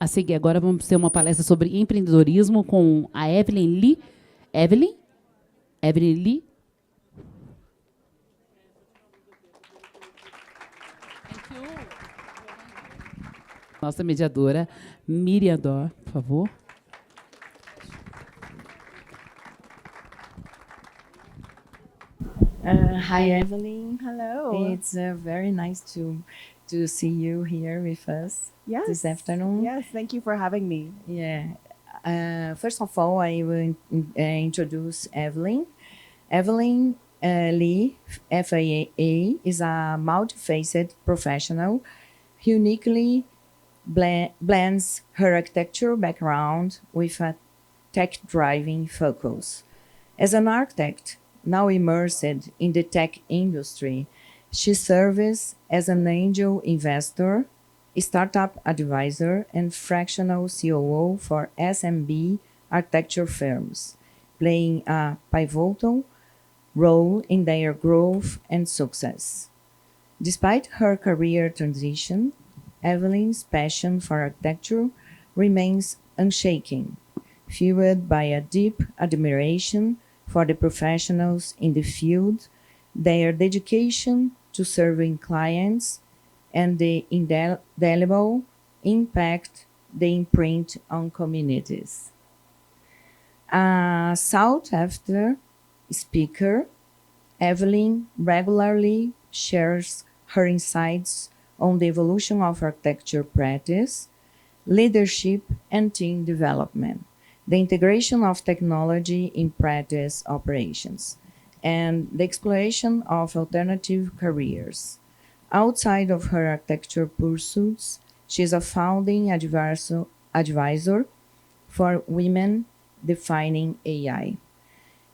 A seguir, agora vamos ter uma palestra sobre empreendedorismo com a Evelyn Lee. Evelyn? Evelyn Lee? Nossa mediadora, Miriam Addor, por favor. Hi, Evelyn. Hello. It's very nice to see you here with us this afternoon. Yes, thank you for having me. Yeah. First of all, I will introduce Evelyn. Evelyn Lee, FAA, is a multifaceted professional who uniquely blends her architecture background with a tech-driving focus. As an architect, now immersed in the tech industry, she serves as an angel investor, startup advisor, and fractional COO for SMB architecture firms, playing a pivotal role in their growth and success. Despite her career transition, Evelyn's passion for architecture remains unshaken, fueled by a deep admiration for the professionals in the field, their dedication to serving clients, and the indelible impact they imprint on communities. A sought-after speaker, Evelyn regularly shares her insights on the evolution of architecture practice, leadership, and team development, the integration of technology in practice operations, and the exploration of alternative careers. Outside of her architecture pursuits, she is a founding advisor for women defining AI,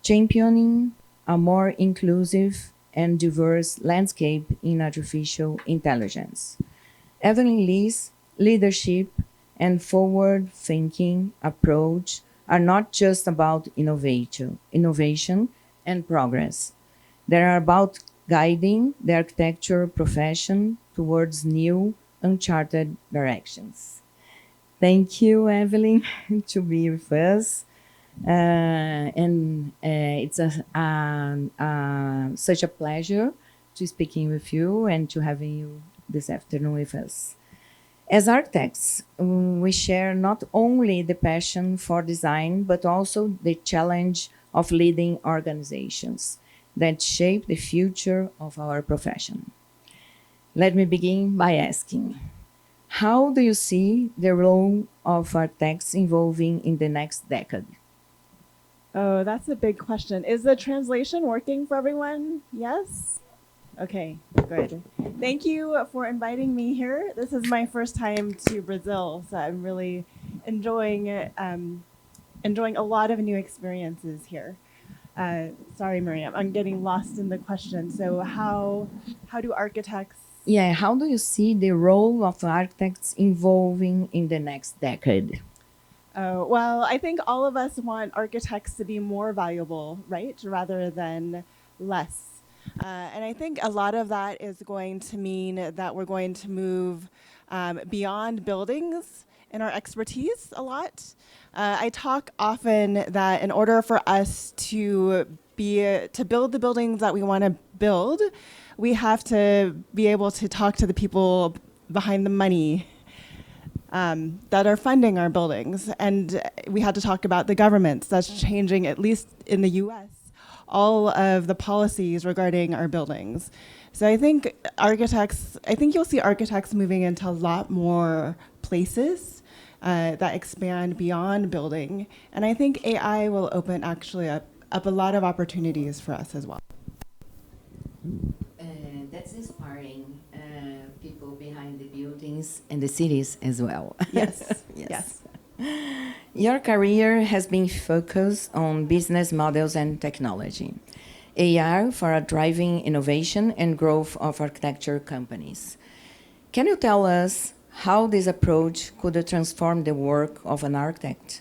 championing a more inclusive and diverse landscape in artificial intelligence. Evelyn Lee's leadership and forward-thinking approach are not just about innovation and progress. They are about guiding the architecture profession towards new, uncharted directions. Thank you, Evelyn, to be with us. It's such a pleasure to speaking with you and to having you this afternoon with us. As architects, we share not only the passion for design, but also the challenge of leading organizations that shape the future of our profession. Let me begin by asking, how do you see the role of architects evolving in the next decade? Oh, that's a big question. Is the translation working for everyone? Yes? Okay, good. Thank you for inviting me here. This is my first time to Brazil, so I'm really enjoying a lot of new experiences here. Sorry, Miriam, I'm getting lost in the question. So how do architects... Yeah, how do you see the role of architects evolving in the next decade? Well, I think all of us want architects to be more valuable, right, rather than less. And I think a lot of that is going to mean that we're going to move beyond buildings in our expertise a lot. I talk often that in order for us to build the buildings that we want to build, we have to be able to talk to the people behind the money that are funding our buildings. And we had to talk about the governments that's changing, at least in the US, all of the policies regarding our buildings. So I think you'll see architects moving into a lot more places that expand beyond building. And I think AI will open actually up a lot of opportunities for us as well. That's inspiring people behind the buildings and the cities as well. Yes. Yes. Your career has been focused on business models and technology, AI for driving innovation and growth of architecture companies. Can you tell us how this approach could transform the work of an architect?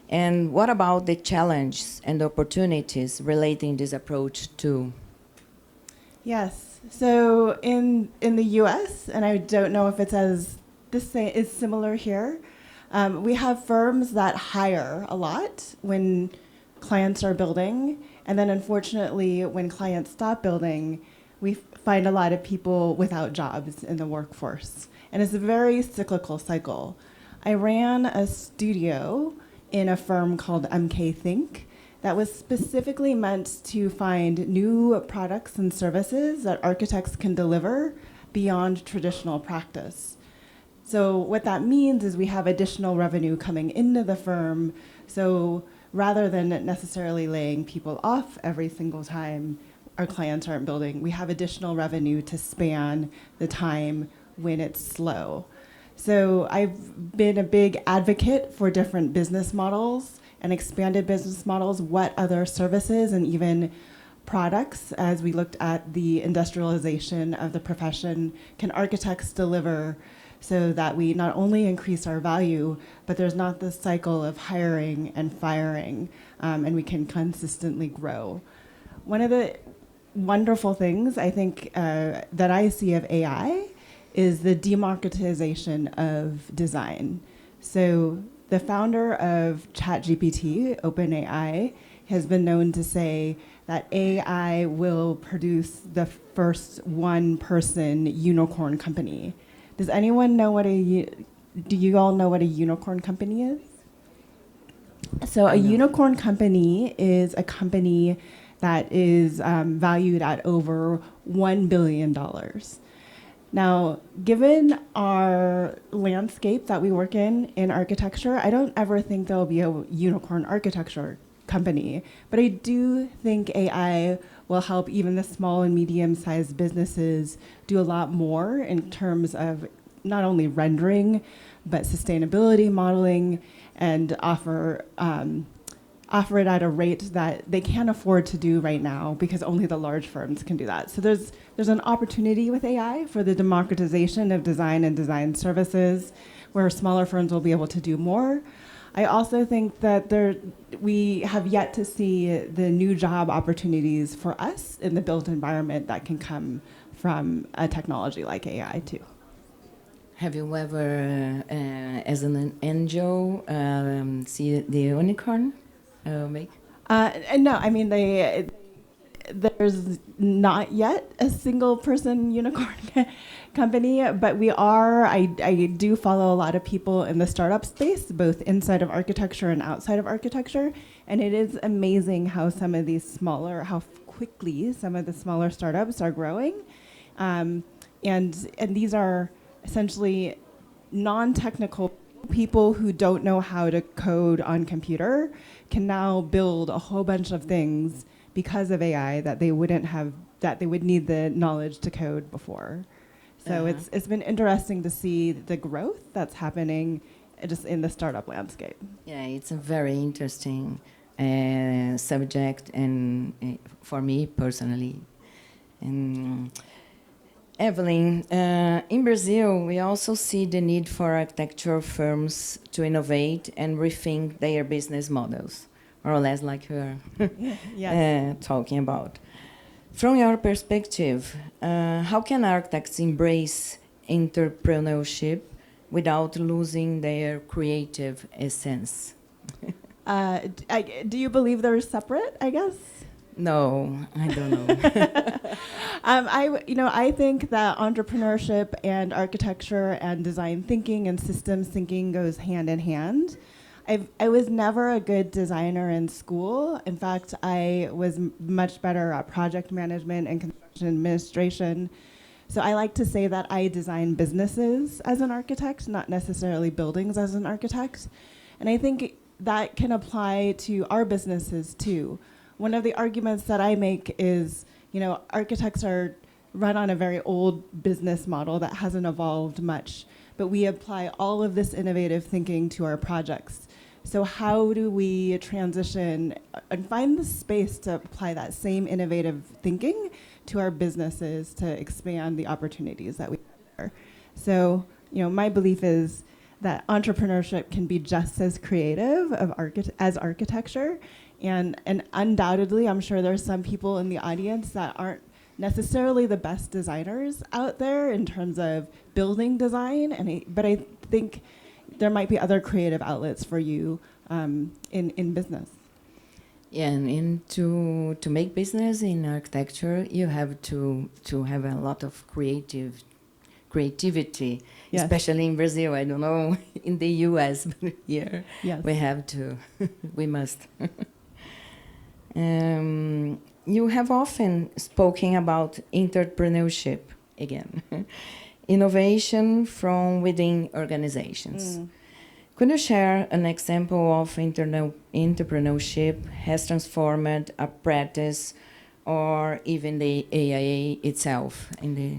And what about the challenges and opportunities relating this approach to? Yes. So in the US, and I don't know if it's is similar here, We have firms that hire a lot when clients are building, and then unfortunately, when clients stop building, we find a lot of people without jobs in the workforce. And it's a very cyclical cycle. I ran a studio in a firm called MK Think that was specifically meant to find new products and services that architects can deliver beyond traditional practice. So what that means is we have additional revenue coming into the firm. So rather than necessarily laying people off every single time our clients aren't building, we have additional revenue to span the time when it's slow. So I've been a big advocate for different business models and expanded business models, what other services and even products, as we looked at the industrialization of the profession, can architects deliver so that we not only increase our value, but there's not this cycle of hiring and firing, and we can consistently grow. One of the wonderful things I think that I see of AI is the democratization of design. So the founder of ChatGPT, OpenAI, has been known to say that AI will produce the first one-person unicorn company. Does anyone know do you all know what a unicorn company is? So a unicorn company is a company that is valued at over $1 billion. Now, given our landscape that we work in architecture, I don't ever think there will be a unicorn architecture company, but I do think AI will help even the small and medium-sized businesses do a lot more in terms of not only rendering, but sustainability modeling, and offer it at a rate that they can't afford to do right now because only the large firms can do that. So there's an opportunity with AI for the democratization of design and design services where smaller firms will be able to do more. I also think that we have yet to see the new job opportunities for us in the built environment that can come from a technology like AI too. Have you ever, as an angel, see the unicorn make? No, I mean, there's not yet a single person unicorn company, but I do follow a lot of people in the startup space, both inside of architecture and outside of architecture. And it is amazing how how quickly some of the smaller startups are growing. And these are essentially non-technical people who don't know how to code on computer can now build a whole bunch of things because of AI that they would need the knowledge to code before. So it's been interesting to see the growth that's happening just in the startup landscape. Yeah, it's a very interesting subject, and for me personally. And Evelyn, in Brazil, we also see the need for architecture firms to innovate and rethink their business models, more or less like we are talking about. From your perspective, how can architects embrace entrepreneurship without losing their creative essence? Do you believe they're separate, I guess? No, I don't know. I think that entrepreneurship and architecture and design thinking and systems thinking goes hand in hand. I was never a good designer in school. In fact, I was much better at project management and construction administration. So I like to say that I design businesses as an architect, not necessarily buildings as an architect. And I think that can apply to our businesses too. One of the arguments that I make is, architects are run on a very old business model that hasn't evolved much, but we apply all of this innovative thinking to our projects. So how do we transition and find the space to apply that same innovative thinking to our businesses to expand the opportunities that we have? So, my belief is that entrepreneurship can be just as creative as architecture. And undoubtedly, I'm sure there's some people in the audience that aren't necessarily the best designers out there in terms of building design. But I think there might be other creative outlets for you in business. Yeah, and to make business in architecture, you have to have a lot of creativity, Yes. especially in Brazil. I don't know in the U.S., but here Yes. we have to, we must. You have often spoken about entrepreneurship again, innovation from within organizations. Could you share an example of entrepreneurship has transformed a practice or even the AIA itself in the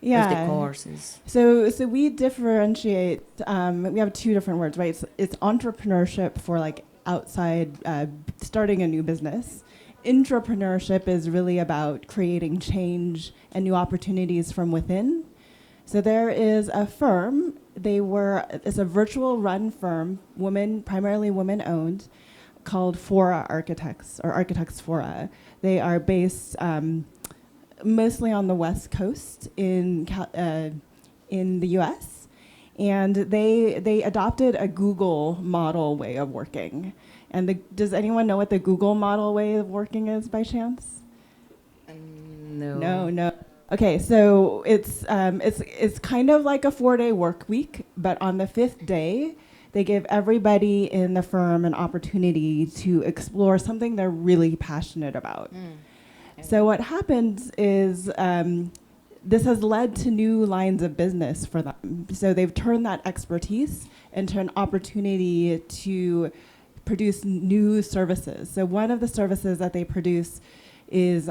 with the courses? So we differentiate. We have two different words, right? It's entrepreneurship for like outside starting a new business. Intrapreneurship is really about creating change and new opportunities from within. So there is a firm. It's a virtual run firm, primarily women owned, called Fora Architects or Architects Fora. They are based mostly on the West Coast in the U.S. And they adopted a Google model way of working. And does anyone know what the Google model way of working is by chance? No. No. Okay, so it's kind of like a 4-day work week, but on the 5th day, they give everybody in the firm an opportunity to explore something they're really passionate about. So what happens is this has led to new lines of business for them. So they've turned that expertise into an opportunity to produce new services. So one of the services that they produce is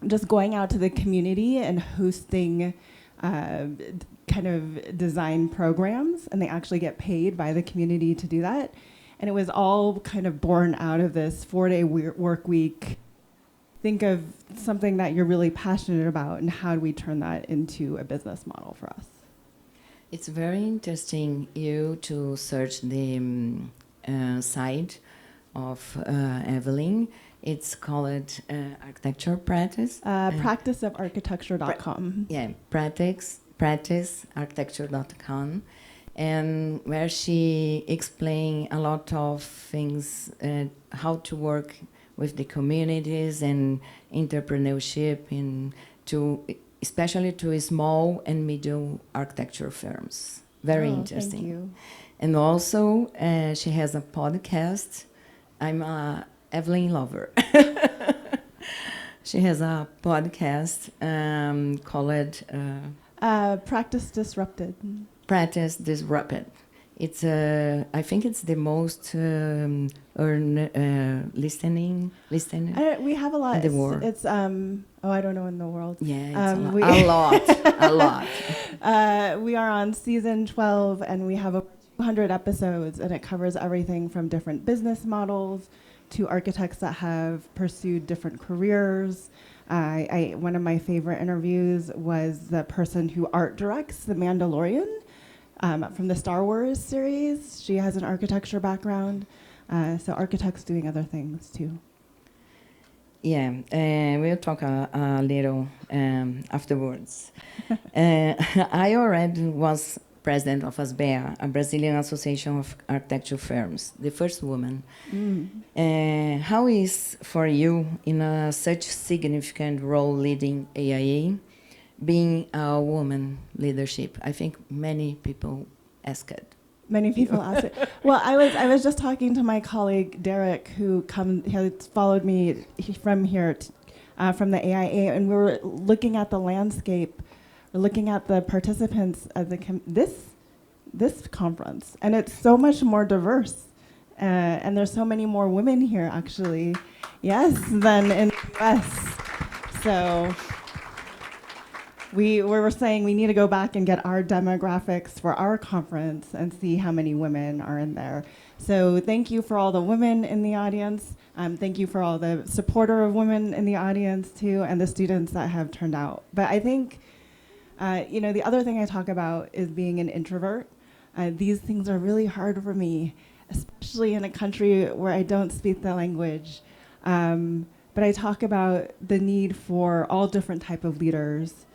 just going out to the community and hosting kind of design programs, and they actually get paid by the community to do that. And it was all kind of born out of this 4-day work week. Think of something that you're really passionate about, and how do we turn that into a business model for us? It's very interesting you to search the site of Evelyn. It's called Architecture Practice. Practiceofarchitecture.com. Practicearchitecture.com. And where she explained a lot of things, how to work with the communities and entrepreneurship, especially to small and medium architecture firms. Very interesting. Thank you. And also, she has a podcast. I'm a Evelyn lover. She has a podcast called Practice Disrupted. Practice Disrupted. It's I think it's the most listening. We have a lot. In the world. It's I don't know in the world. Yeah, it's a lot. We are on season 12, and we have over 200 episodes, and it covers everything from different business models to architects that have pursued different careers. One of my favorite interviews was the person who art directs The Mandalorian from the Star Wars series. She has an architecture background, so architects doing other things too. Yeah, we'll talk a little afterwards. I already was president of ASBEA, a Brazilian Association of Architecture Firms, the first woman. How is for you, in such significant role leading AIA, being a woman leadership? I think many people ask it. Many people ask it. Well, I was just talking to my colleague Derek, who has followed me from here, from the AIA, and we were looking at the landscape. We're looking at the participants of this conference, and it's so much more diverse, and there's so many more women here, actually, yes, than in the US. So we were saying we need to go back and get our demographics for our conference and see how many women are in there. So thank you for all the women in the audience. Thank you for all the supporter of women in the audience too, and the students that have turned out. But I think, the other thing I talk about is being an introvert. These things are really hard for me, especially in a country where I don't speak the language. But I talk about the need for all different type of leaders,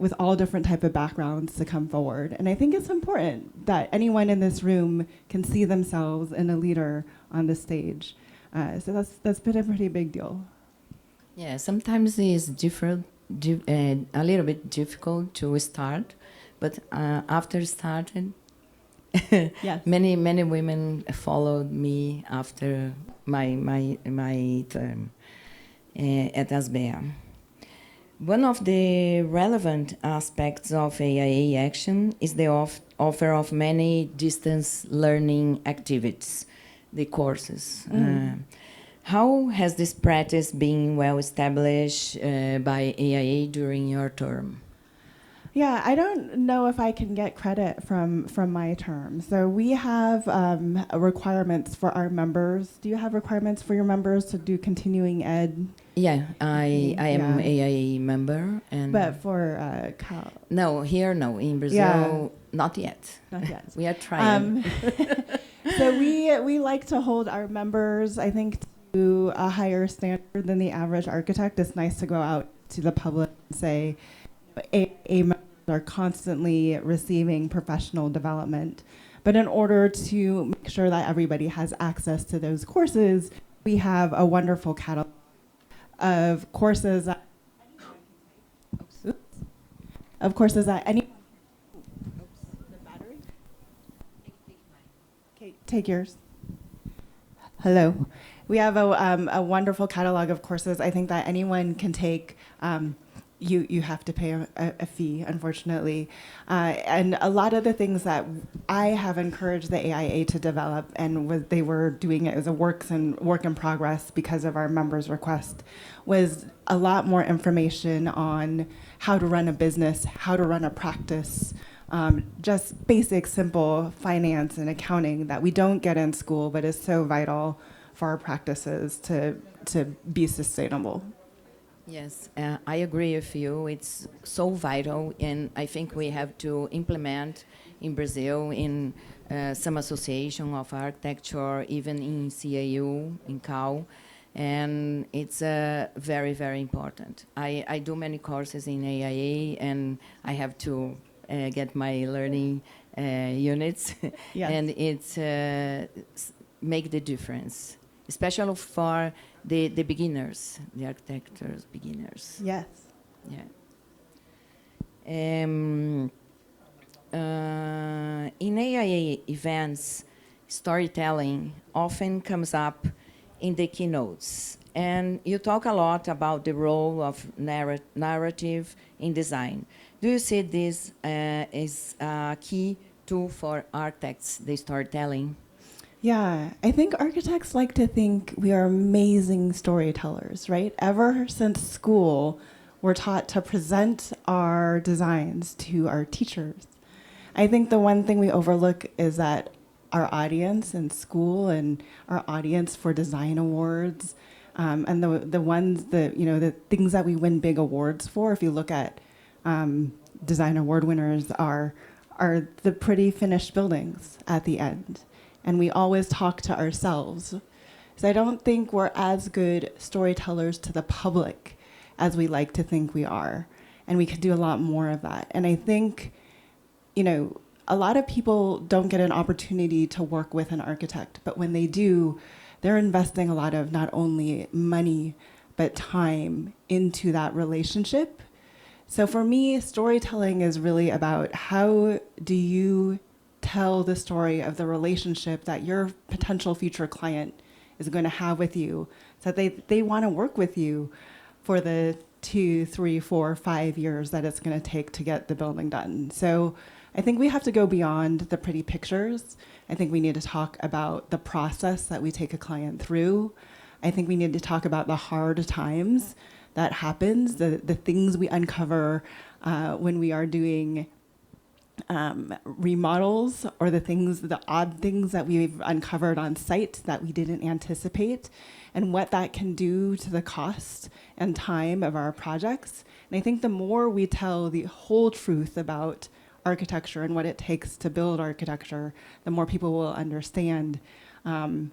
with all different type of backgrounds to come forward. And I think it's important that anyone in this room can see themselves in a leader on the stage. So that's been a pretty big deal. Yeah, sometimes it's a little bit difficult to start, but after started, Yes. many women followed me after my term at ASBEA. One of the relevant aspects of AIA Action is the offer of many distance learning activities, the courses. How has this practice been well established by AIA during your term? Yeah, I don't know if I can get credit from my term. So we have requirements for our members. Do you have requirements for your members to do continuing ed? Yeah, I am Yeah. AIA member. But for CAU? No, here no. In Brazil, not yet. Not yet. We are trying. So we like to hold our members, I think, to a higher standard than the average architect. It's nice to go out to the public and say, AA members are constantly receiving professional development. But in order to make sure that everybody has access to those courses, we have a wonderful catalog of courses that any. Okay, take yours. Hello. We have a wonderful catalog of courses. I think that anyone can take. You have to pay a fee, unfortunately. And a lot of the things that I have encouraged the AIA to develop, and they were doing it as a work in progress because of our members' request, was a lot more information on how to run a business, how to run a practice, just basic, simple finance and accounting that we don't get in school, but is so vital for our practices to be sustainable. Yes, I agree with you. It's so vital, and I think we have to implement in Brazil in some association of architecture, even in CAU, in CAU, and it's very, very important. I do many courses in AIA, and I have to get my learning units, Yes. and it's make the difference, especially for the beginners, the architectures beginners. Yes. Yeah. In AIA events, storytelling often comes up in the keynotes, and you talk a lot about the role of narrative in design. Do you see this as a key tool for architects, the storytelling? Yeah, I think architects like to think we are amazing storytellers, right? Ever since school, we're taught to present our designs to our teachers. I think the one thing we overlook is that our audience in school and our audience for design awards, and the things that we win big awards for, if you look at design award winners, are the pretty finished buildings at the end. And we always talk to ourselves. So I don't think we're as good storytellers to the public as we like to think we are. And we could do a lot more of that. And I think, a lot of people don't get an opportunity to work with an architect, but when they do, they're investing a lot of not only money, but time into that relationship. So for me, storytelling is really about how do you tell the story of the relationship that your potential future client is going to have with you, so that they want to work with you for the 2, 3, 4, 5 years that it's going to take to get the building done. So I think we have to go beyond the pretty pictures. I think we need to talk about the process that we take a client through. I think we need to talk about the hard times that happens, the things we uncover when we are doing remodels, or the odd things that we've uncovered on site that we didn't anticipate, and what that can do to the cost and time of our projects. And I think the more we tell the whole truth about architecture and what it takes to build architecture, the more people will understand in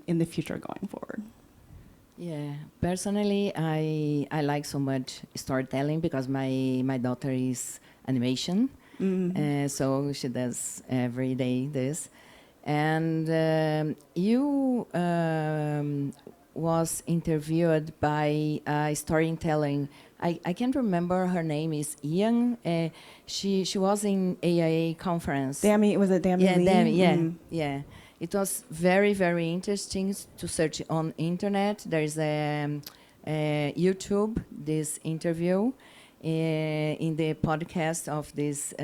the future going forward. Yeah, personally, I like so much storytelling because my daughter is animation, so she does every day this. And you was interviewed by storytelling. I can't remember her name is Ian. She was in AIA conference. Dammy, was it Dammy Yeah, Lee? them, yeah, yeah. It was very, very interesting to search on internet. There is a YouTube this interview in the podcast of this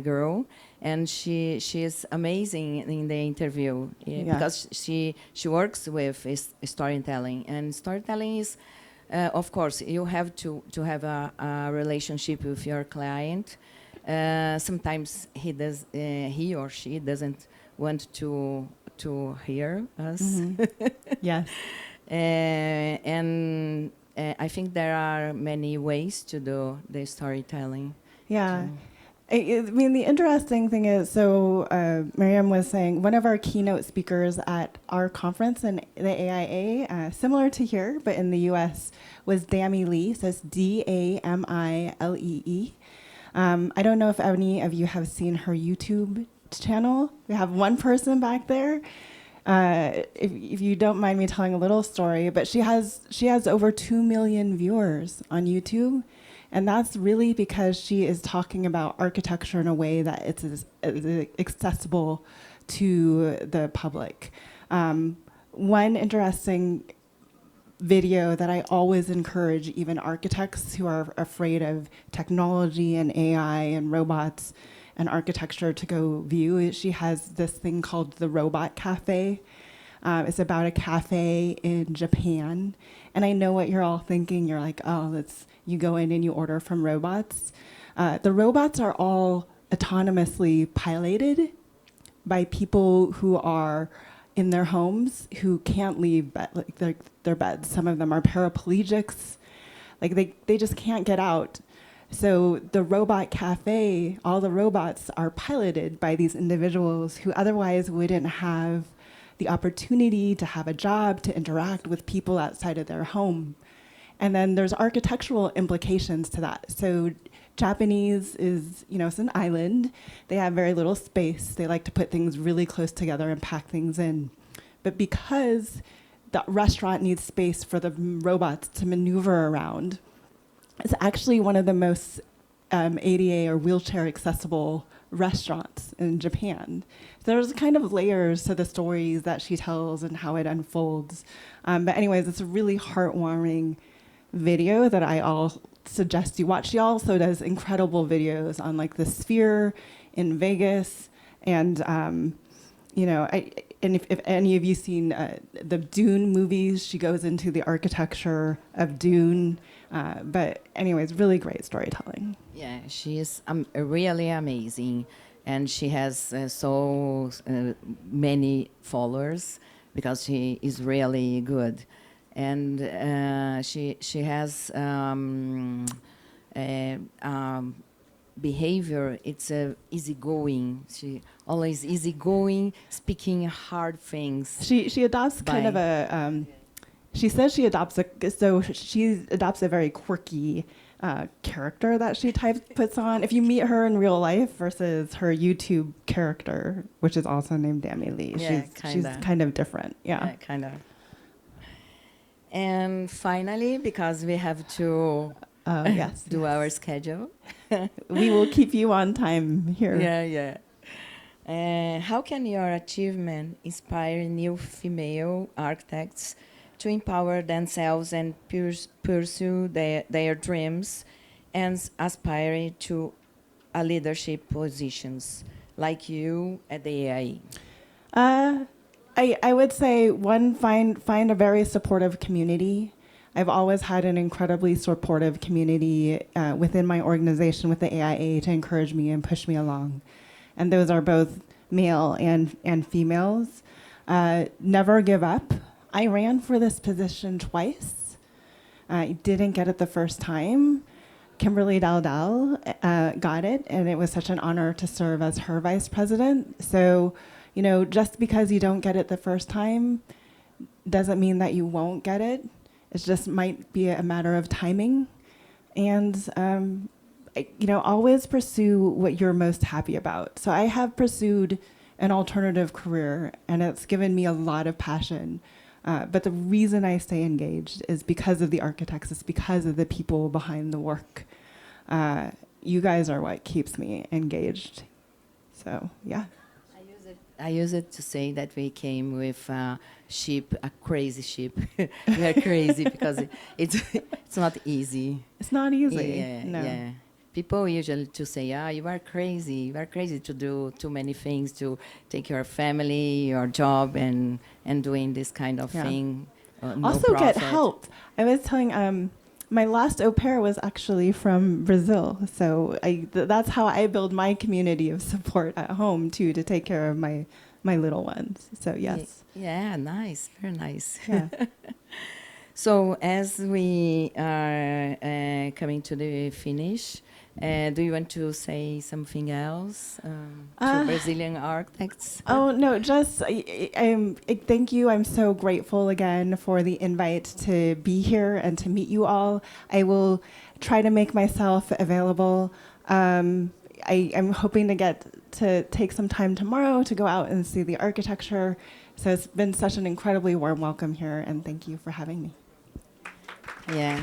girl, and she is amazing in the interview because she works with storytelling, and storytelling is. Of course, you have to have a relationship with your client. Sometimes he or she doesn't want to hear us. Yes. And I think there are many ways to do the storytelling. Yeah. I mean, the interesting thing is, so Miriam was saying, one of our keynote speakers at our conference in the AIA, similar to here, but in the US, was Dammy Lee. So it's Damie. I don't know if any of you have seen her YouTube channel. We have one person back there. If you don't mind me telling a little story, but she has over 2 million viewers on YouTube. And that's really because she is talking about architecture in a way that it's accessible to the public. One interesting video that I always encourage even architects who are afraid of technology and AI and robots and architecture to go view is she has this thing called the Robot Cafe. It's about a cafe in Japan. And I know what you're all thinking. You're like, oh, you go in and you order from robots. The robots are all autonomously piloted by people who are in their homes who can't leave their beds. Some of them are paraplegics. Like they just can't get out. So the Robot Cafe, all the robots are piloted by these individuals who otherwise wouldn't have the opportunity to have a job, to interact with people outside of their home. And then there's architectural implications to that. So Japanese is, it's an island. They have very little space. They like to put things really close together and pack things in. But because the restaurant needs space for the robots to maneuver around, it's actually one of the most ADA or wheelchair accessible restaurants in Japan. There's kind of layers to the stories that she tells and how it unfolds. But anyways, it's a really heartwarming video that I all suggest you watch. She also does incredible videos on like the Sphere in Vegas, and if any of you seen the Dune movies, she goes into the architecture of Dune. But anyways, really great storytelling. Yeah, she is really amazing, and she has so many followers because she is really good. And she has behavior. It's easygoing. She always easygoing, speaking hard things. She adopts kind of a. She says she adopts a very quirky character that she puts on. If you meet her in real life versus her YouTube character, which is also named Dammy Lee, she's kind of different. Yeah, kind of. And finally, because we have to do our schedule, we will keep you on time here. Yeah. How can your achievement inspire new female architects to empower themselves and pursue their dreams and aspire to a leadership positions like you at the AIA? I would say, one, find a very supportive community. I've always had an incredibly supportive community within my organization with the AIA to encourage me and push me along. And those are both male and females. Never give up. I ran for this position twice. I didn't get it the first time. Kimberly Daldal got it, and it was such an honor to serve as her vice president. So, just because you don't get it the first time doesn't mean that you won't get it. It just might be a matter of timing. And, always pursue what you're most happy about. So I have pursued an alternative career, and it's given me a lot of passion. But the reason I stay engaged is because of the architects. It's because of the people behind the work. You guys are what keeps me engaged. So, yeah. I use it to say that we came with a ship, a crazy ship. We are crazy because it's not easy. It's not easy. Yeah, no. yeah. People usually to say, you are crazy. You are crazy to do too many things, to take your family, your job, and doing this kind of thing. No also profit. get help. I was telling, my last au pair was actually from Brazil. So that's how I build my community of support at home, too, to take care of my little ones. So, yes. Yeah, nice. Very nice. Yeah. So as we are coming to the finish, do you want to say something else to Brazilian architects? Oh, no, just thank you. I'm so grateful again for the invite to be here and to meet you all. I will try to make myself available. I'm hoping to get to take some time tomorrow to go out and see the architecture. So it's been such an incredibly warm welcome here, and thank you for having me. Yeah.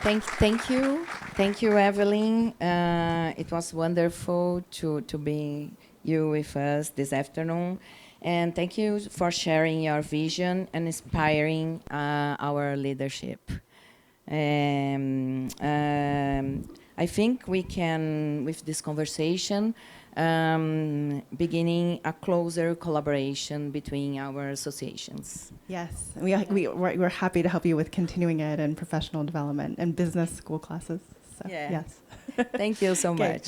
Thank you, Evelyn. It was wonderful to be you with us this afternoon, and thank you for sharing your vision and inspiring our leadership. I think we can, with this conversation, beginning a closer collaboration between our associations. Yes, we're happy to help you with continuing ed and professional development and business school classes. So, Yeah. yes. Thank you so much.